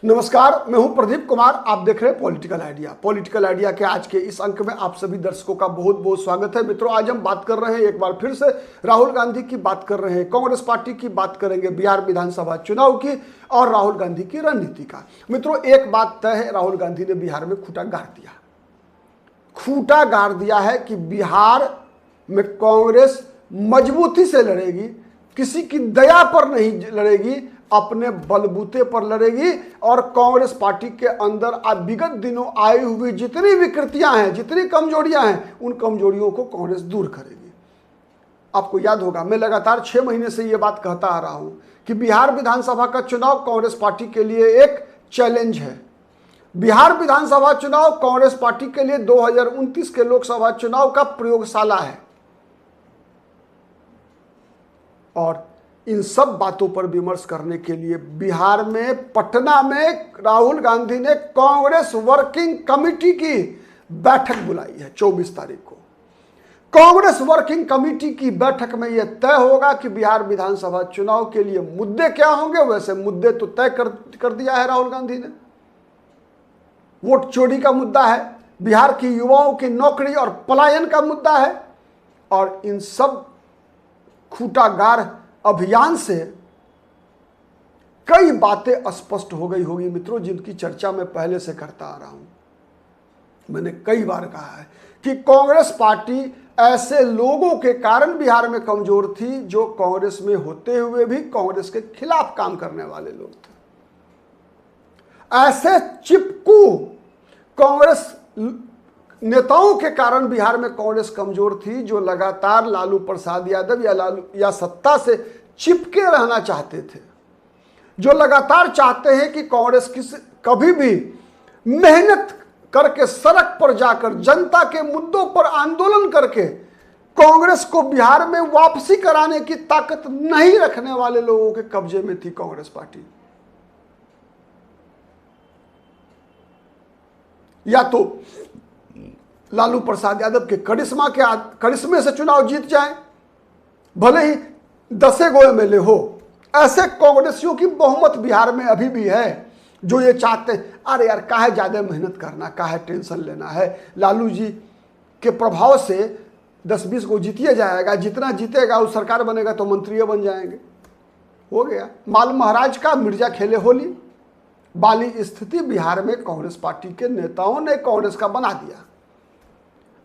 नमस्कार, मैं हूं प्रदीप कुमार। आप देख रहे हैं पॉलिटिकल आइडिया। पॉलिटिकल आइडिया के आज के इस अंक में आप सभी दर्शकों का बहुत बहुत स्वागत है। मित्रों, आज हम बात कर रहे हैं एक बार फिर से राहुल गांधी की बात कर रहे हैं, कांग्रेस पार्टी की बात करेंगे, बिहार विधानसभा चुनाव की और राहुल गांधी की रणनीति का। मित्रों, एक बात तय है, राहुल गांधी ने बिहार में खूंटा गाड़ दिया है कि बिहार में कांग्रेस मजबूती से लड़ेगी, किसी की दया पर नहीं लड़ेगी, अपने बलबूते पर लड़ेगी। और कांग्रेस पार्टी के अंदर अब विगत दिनों आई हुई जितनी विकृतियां हैं, जितनी कमजोरियां हैं, उन कमजोरियों को कांग्रेस दूर करेगी। आपको याद होगा, मैं लगातार 6 महीने से यह बात कहता आ रहा हूं कि बिहार विधानसभा का चुनाव कांग्रेस पार्टी के लिए एक चैलेंज है। बिहार विधानसभा चुनाव कांग्रेस पार्टी के लिए 2029 के लोकसभा चुनाव का प्रयोगशाला है। और इन सब बातों पर विमर्श करने के लिए बिहार में पटना में राहुल गांधी ने कांग्रेस वर्किंग कमेटी की बैठक बुलाई है 24 तारीख को। कांग्रेस वर्किंग कमेटी की बैठक में यह तय होगा कि बिहार विधानसभा चुनाव के लिए मुद्दे क्या होंगे। वैसे मुद्दे तो तय कर दिया है राहुल गांधी ने। वोट चोरी का मुद्दा है, बिहार की युवाओं की नौकरी और पलायन का मुद्दा है। और इन सब खूंटागार अभियान से कई बातें स्पष्ट हो गई होगी मित्रों, जिनकी चर्चा मैं पहले से करता आ रहा हूं। मैंने कई बार कहा है कि कांग्रेस पार्टी ऐसे लोगों के कारण बिहार में कमजोर थी जो कांग्रेस में होते हुए भी कांग्रेस के खिलाफ काम करने वाले लोग थे। ऐसे चिपकू कांग्रेस नेताओं के कारण बिहार में कांग्रेस कमजोर थी, जो लगातार लालू प्रसाद यादव या सत्ता से चिपके रहना चाहते थे, जो लगातार चाहते हैं कि कांग्रेस कभी भी मेहनत करके सड़क पर जाकर जनता के मुद्दों पर आंदोलन करके कांग्रेस को बिहार में वापसी कराने की ताकत नहीं रखने वाले लोगों के कब्जे में थी कांग्रेस पार्टी। या तो लालू प्रसाद यादव के करिश्मे से चुनाव जीत जाए, भले ही 10 एमएलए हो। ऐसे कांग्रेसियों की बहुमत बिहार में अभी भी है जो ये चाहते हैं, अरे यार काहे ज्यादा मेहनत करना, काहे टेंशन लेना है, लालू जी के प्रभाव से 10-20 को जीतिए जाएगा, जितना जीतेगा उस सरकार बनेगा तो मंत्री बन जाएंगे, हो गया। माल महाराज का मिर्जा खेले होली वाली स्थिति बिहार में कांग्रेस पार्टी के नेताओं ने कांग्रेस का बना दिया।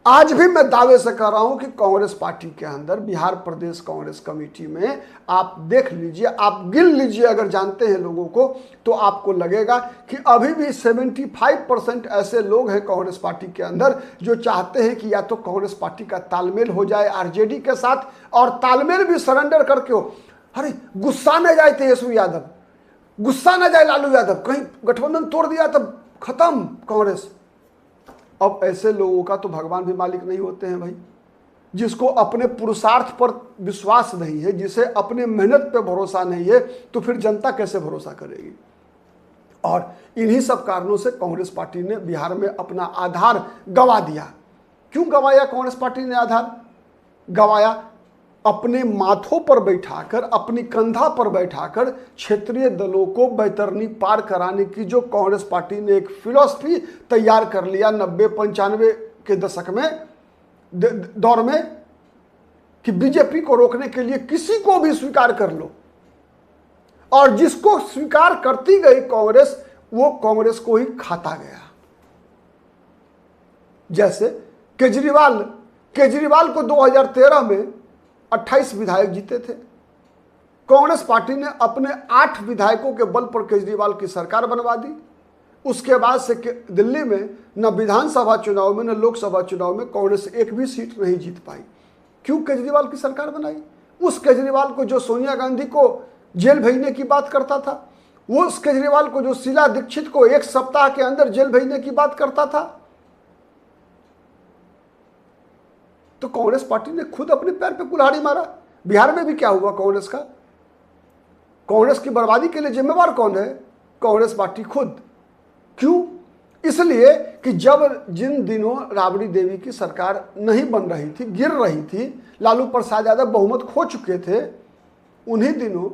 आज भी मैं दावे से कह रहा हूं कि कांग्रेस पार्टी के अंदर बिहार प्रदेश कांग्रेस कमेटी में आप देख लीजिए, आप गिन लीजिए, अगर जानते हैं लोगों को तो आपको लगेगा कि अभी भी 75% ऐसे लोग हैं कांग्रेस पार्टी के अंदर जो चाहते हैं कि या तो कांग्रेस पार्टी का तालमेल हो जाए आरजेडी के साथ, और तालमेल भी सरेंडर करके हो। अरे गुस्सा न जाए तेजस्वी यादव, गुस्सा न जाए लालू यादव, कहीं गठबंधन तोड़ दिया तब खत्म कांग्रेस। अब ऐसे लोगों का तो भगवान भी मालिक नहीं होते हैं भाई। जिसको अपने पुरुषार्थ पर विश्वास नहीं है, जिसे अपने मेहनत पे भरोसा नहीं है, तो फिर जनता कैसे भरोसा करेगी। और इन्हीं सब कारणों से कांग्रेस पार्टी ने बिहार में अपना आधार गंवा दिया। क्यों गंवाया कांग्रेस पार्टी ने आधार गंवाया? अपने माथों पर बैठाकर, अपनी कंधा पर बैठाकर क्षेत्रीय दलों को बैतरनी पार कराने की जो कांग्रेस पार्टी ने एक फिलॉसफी तैयार कर लिया 90-95 के दशक में दौर में, कि बीजेपी को रोकने के लिए किसी को भी स्वीकार कर लो, और जिसको स्वीकार करती गई कांग्रेस, वो कांग्रेस को ही खाता गया। जैसे केजरीवाल को 2013 में 28 विधायक जीते थे। कांग्रेस पार्टी ने अपने 8 विधायकों के बल पर केजरीवाल की सरकार बनवा दी। उसके बाद से दिल्ली में न विधानसभा चुनाव में न लोकसभा चुनाव में कांग्रेस एक भी सीट नहीं जीत पाई। क्यों केजरीवाल की सरकार बनाई? उस केजरीवाल को जो सोनिया गांधी को जेल भेजने की बात करता था, वो उस केजरीवाल को जो शीला दीक्षित को 1 सप्ताह के अंदर जेल भेजने की बात करता था। तो कांग्रेस पार्टी ने खुद अपने पैर पे कुल्हाड़ी मारा। बिहार में भी क्या हुआ कांग्रेस का? कांग्रेस की बर्बादी के लिए जिम्मेवार कौन है? कांग्रेस पार्टी खुद। क्यों? इसलिए कि जिन दिनों राबड़ी देवी की सरकार नहीं बन रही थी, गिर रही थी, लालू प्रसाद यादव बहुमत खो चुके थे, उन्हीं दिनों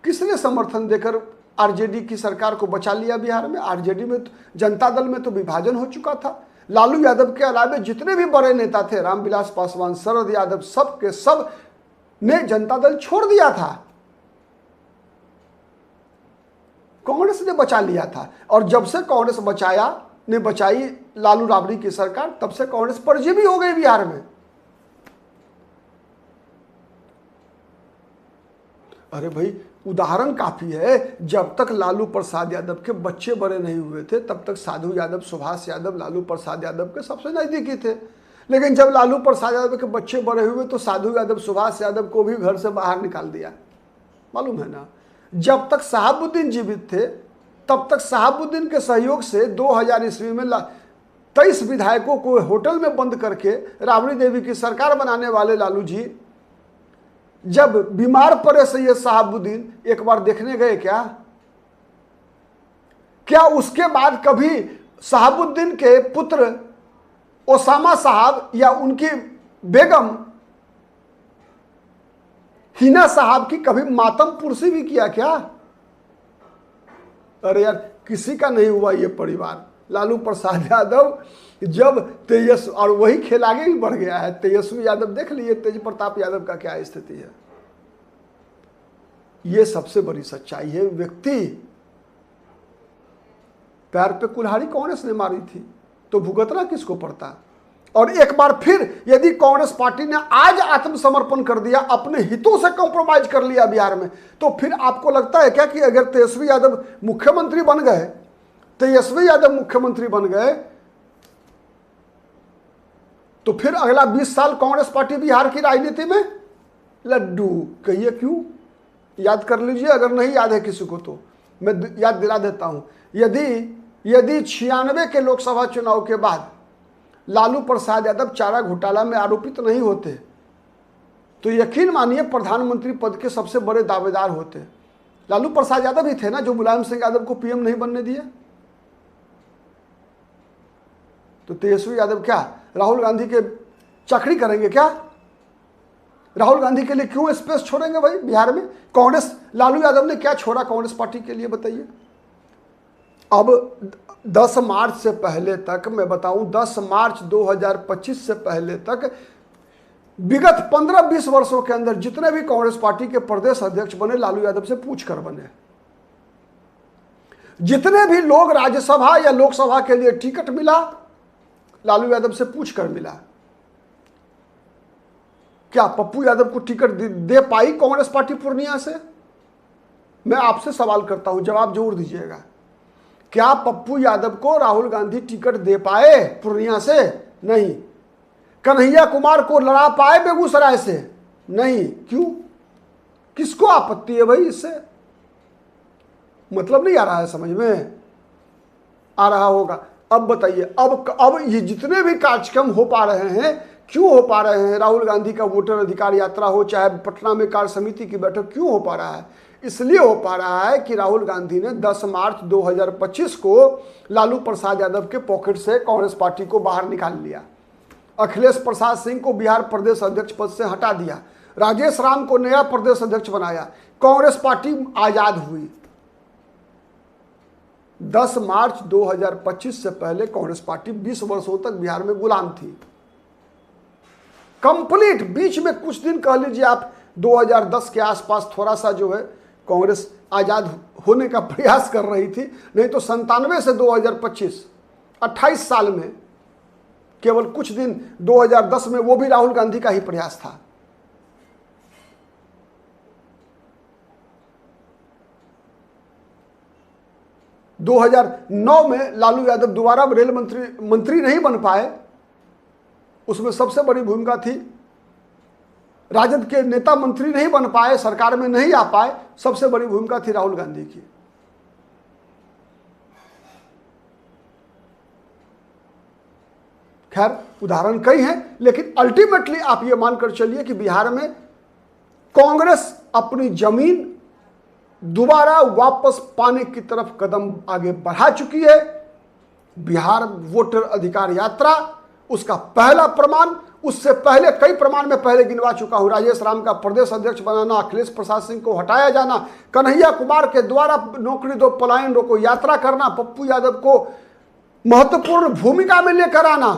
किसने समर्थन देकर आरजेडी की सरकार को बचा लिया बिहार में। आरजेडी में तो, जनता दल में तो विभाजन हो चुका था। लालू यादव के अलावा जितने भी बड़े नेता थे, रामविलास पासवान, शरद यादव, सब के सब ने जनता दल छोड़ दिया था। कांग्रेस ने बचा लिया था। और जब से कांग्रेस बचाई लालू राबड़ी की सरकार, तब से कांग्रेस परजीवी हो गई बिहार में। अरे भाई, उदाहरण काफी है। जब तक लालू प्रसाद यादव के बच्चे बड़े नहीं हुए थे, तब तक साधु यादव, सुभाष यादव लालू प्रसाद यादव के सबसे नजदीकी थे। लेकिन जब लालू प्रसाद यादव के बच्चे बड़े हुए तो साधु यादव, सुभाष यादव को भी घर से बाहर निकाल दिया। मालूम है ना, जब तक शहाबुद्दीन जीवित थे, तब तक शहाबुद्दीन के सहयोग से 2000 ईस्वी में 23 विधायकों को होटल में बंद करके राबड़ी देवी की सरकार बनाने वाले लालू जी, जब बीमार पड़े सैयद शहाबुद्दीन एक बार देखने गए क्या उसके बाद कभी शहाबुद्दीन के पुत्र ओसामा साहब या उनकी बेगम हिना साहब की कभी मातम पुरसी भी किया क्या? अरे यार, किसी का नहीं हुआ ये परिवार। लालू प्रसाद यादव जब तेजस्वी, और वही खेल आगे भी बढ़ गया है। तेजस्वी यादव देख लिए, तेज प्रताप यादव का क्या स्थिति है। ये सबसे बड़ी सच्चाई है। व्यक्ति पैर पे कुल्हाड़ी कांग्रेस ने मारी थी तो भुगतना किसको पड़ता? और एक बार फिर यदि कांग्रेस पार्टी ने आज आत्मसमर्पण कर दिया, अपने हितों से कॉम्प्रोमाइज कर लिया बिहार में, तो फिर आपको लगता है क्या कि अगर तेजस्वी यादव मुख्यमंत्री बन गए, तो फिर अगला 20 साल कांग्रेस पार्टी बिहार की राजनीति में लड्डू? कहिए क्यों? याद कर लीजिए, अगर नहीं याद है किसी को तो मैं याद दिला देता हूं। यदि 96 के लोकसभा चुनाव के बाद लालू प्रसाद यादव चारा घोटाला में आरोपित नहीं होते, तो यकीन मानिए प्रधानमंत्री पद के सबसे बड़े दावेदार होते। लालू प्रसाद यादव ही थे ना जो मुलायम सिंह यादव को पीएम नहीं बनने दिए। तो तेजस्वी यादव क्या राहुल गांधी के चक्री करेंगे क्या? राहुल गांधी के लिए क्यों स्पेस छोड़ेंगे भाई बिहार में? कांग्रेस, लालू यादव ने क्या छोड़ा कांग्रेस पार्टी के लिए, बताइए। अब 10 मार्च से पहले तक मैं बताऊं, 10 मार्च 2025 से पहले तक विगत 15-20 वर्षों के अंदर जितने भी कांग्रेस पार्टी के प्रदेश अध्यक्ष बने, लालू यादव से पूछ कर बने। जितने भी लोग राज्यसभा या लोकसभा के लिए टिकट मिला, लालू यादव से पूछ कर मिला। क्या पप्पू यादव को टिकट दे पाई कांग्रेस पार्टी पूर्णिया से? मैं आपसे सवाल करता हूं, जवाब जरूर दीजिएगा। क्या पप्पू यादव को राहुल गांधी टिकट दे पाए पूर्णिया से? नहीं। कन्हैया कुमार को लड़ा पाए बेगूसराय से? नहीं। क्यों? किसको आपत्ति है भाई इससे? मतलब नहीं आ रहा है समझ में? आ रहा होगा। अब बताइए, अब ये जितने भी कार्यक्रम हो पा रहे हैं, क्यों हो पा रहे हैं? राहुल गांधी का वोटर अधिकार यात्रा हो, चाहे पटना में कार्य समिति की बैठक, क्यों हो पा रहा है? इसलिए हो पा रहा है कि राहुल गांधी ने 10 मार्च 2025 को लालू प्रसाद यादव के पॉकेट से कांग्रेस पार्टी को बाहर निकाल लिया। अखिलेश प्रसाद सिंह को बिहार प्रदेश अध्यक्ष पद से हटा दिया। राजेश राम को नया प्रदेश अध्यक्ष बनाया। कांग्रेस पार्टी आजाद हुई। 10 मार्च 2025 से पहले कांग्रेस पार्टी 20 वर्षों तक बिहार में गुलाम थी, कंप्लीट। बीच में कुछ दिन कह लीजिए आप 2010 के आसपास थोड़ा सा जो है कांग्रेस आजाद होने का प्रयास कर रही थी, नहीं तो 97 से 2025 28 साल में केवल कुछ दिन 2010 में वो भी राहुल गांधी का ही प्रयास था। – 2009 में लालू यादव दोबारा रेल मंत्री नहीं बन पाए। उसमें सबसे बड़ी भूमिका थी, राजद के नेता मंत्री नहीं बन पाए, सरकार में नहीं आ पाए, सबसे बड़ी भूमिका थी राहुल गांधी की। खैर, उदाहरण कई हैं, लेकिन अल्टीमेटली आप ये मानकर चलिए कि बिहार में कांग्रेस अपनी जमीन दोबारा वापस पाने की तरफ कदम आगे बढ़ा चुकी है। बिहार वोटर अधिकार यात्रा उसका पहला प्रमाण, उससे पहले कई प्रमाण में पहले गिनवा चुका हूं। राजेश राम का प्रदेश अध्यक्ष बनाना, अखिलेश प्रसाद सिंह को हटाया जाना, कन्हैया कुमार के द्वारा नौकरी दो पलायन रोको यात्रा करना, पप्पू यादव को महत्वपूर्ण भूमिका में लेकर आना,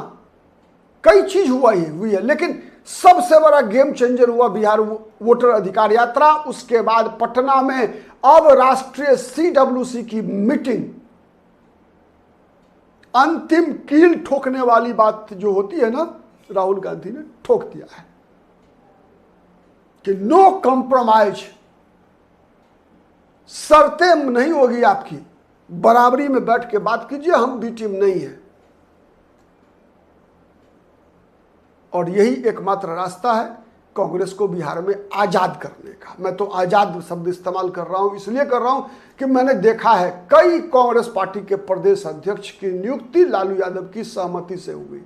कई चीज हुई है। लेकिन सबसे बड़ा गेम चेंजर हुआ बिहार वोटर अधिकार यात्रा। उसके बाद पटना में अब राष्ट्रीय CWC की मीटिंग, अंतिम कील ठोकने वाली बात जो होती है ना, राहुल गांधी ने ठोक दिया है कि नो कॉम्प्रोमाइज, शर्तें नहीं होगी आपकी, बराबरी में बैठ के बात कीजिए, हम बी टीम नहीं है। और यही एकमात्र रास्ता है कांग्रेस को बिहार में आजाद करने का। मैं तो आजाद शब्द इस्तेमाल कर रहा हूं, इसलिए कर रहा हूं कि मैंने देखा है कई कांग्रेस पार्टी के प्रदेश अध्यक्ष की नियुक्ति लालू यादव की सहमति से हुई।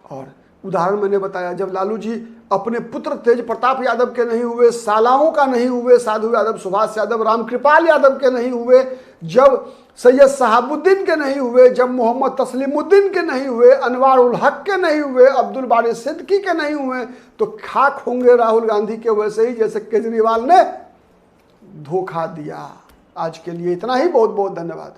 और उदाहरण मैंने बताया, जब लालू जी अपने पुत्र तेज प्रताप यादव के नहीं हुए, सालाओं का नहीं हुए, साधु यादव, सुभाष यादव, रामकृपाल यादव के नहीं हुए, जब सैयद शहाबुद्दीन के नहीं हुए, जब मोहम्मद तस्लीमुद्दीन के नहीं हुए, अनवार उल हक के नहीं हुए, अब्दुल बारी सिद्दीकी के नहीं हुए, तो खाक होंगे राहुल गांधी के वैसे ही जैसे केजरीवाल ने धोखा दिया। आज के लिए इतना ही, बहुत बहुत धन्यवाद।